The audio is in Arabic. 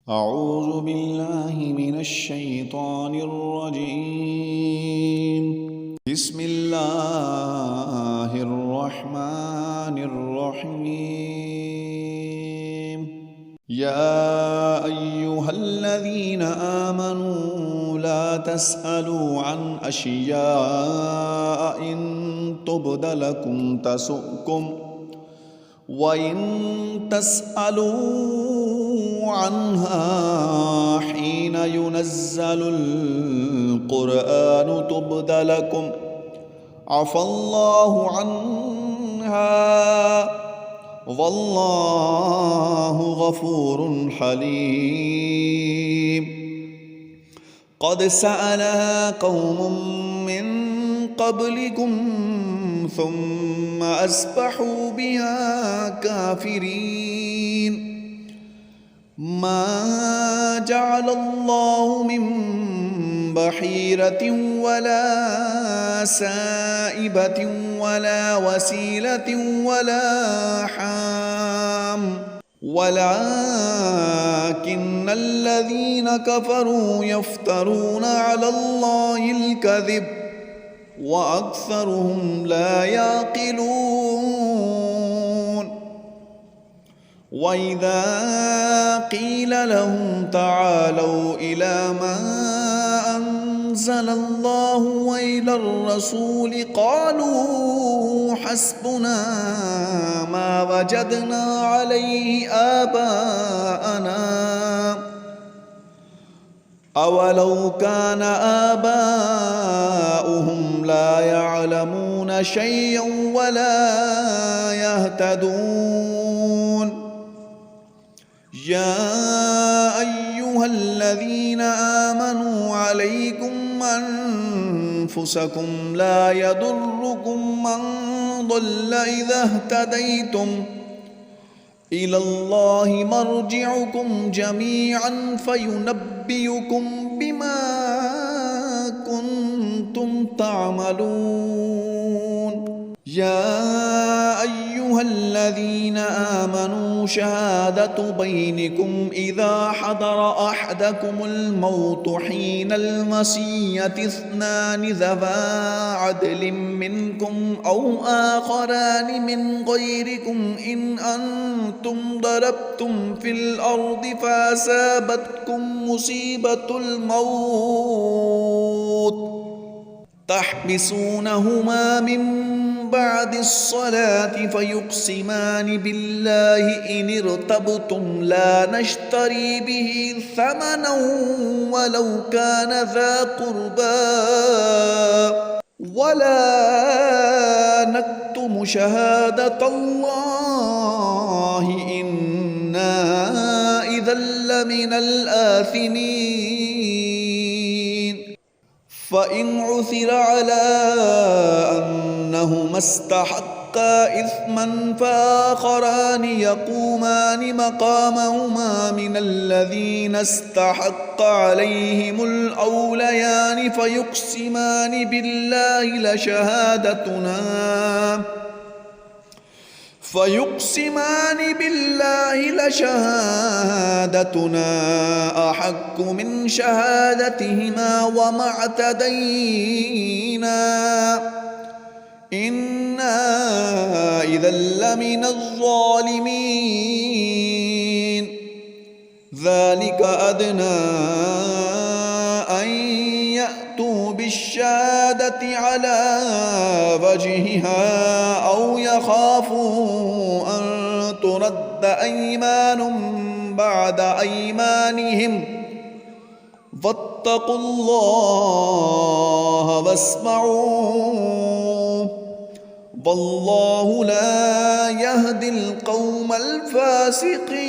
أعوذ بالله من الشيطان الرجيم. بسم الله الرحمن الرحيم. يا أيها الذين آمنوا لا تسألوا عن أشياء إن تبد لكم تسؤكم وإن تسألوا عنها حين ينزل القرآن تبد لكم عفى الله عنها والله غفور حليم. قد سألها قوم من قبلكم ثم أصبحوا بها كافرين. ما جعل الله من بحيرة ولا سائبة ولا وسيلة ولا حام ولكن الذين كفروا يفترون على الله الكذب وأكثرهم لا يعقلون. وإذا قيل لهم تعالوا إلى ما أنزل الله وإلى الرسول قالوا حسبنا ما وجدنا عليه آباءنا أولو كان آباؤهم لا يعلمون شيئا ولا يهتدون. يا أيها الذين آمنوا عليكم أنفسكم لا يضركم من ضل إذا اهتديتم إلى الله مرجعكم جميعا فينبئكم بما كنتم تعملون. يا أيها الذين آمنوا شهادة بينكم إذا حضر أحدكم الموت حين المسية اثنان ذوى عدل منكم أو آخران من غيركم إن أنتم ضربتم في الأرض فأصابتكم مصيبة الموت تحبسونهما من بعد الصلاة فيقسمان بالله إن ارتبتم لا نشتري به ثمنا ولو كان ذا قربى ولا نكتم شهادة الله إنا إذا لمن الآثمين. فإن عثر على أنهما استحقا إثما فآخران يقومان مقامهما من الذين استحق عليهم الأوليان فيقسمان بالله لشهادتنا أحق من شهادتهما وما اعتدينا إنا إذا لمن الظالمين. ذلك أدنى أن يأتوا بالشهادة على وجهها أو يخافوا أن ترد أيمان بعد أيمانهم فاتقوا الله واسمعوا والله لا يهدي القوم الفاسقين.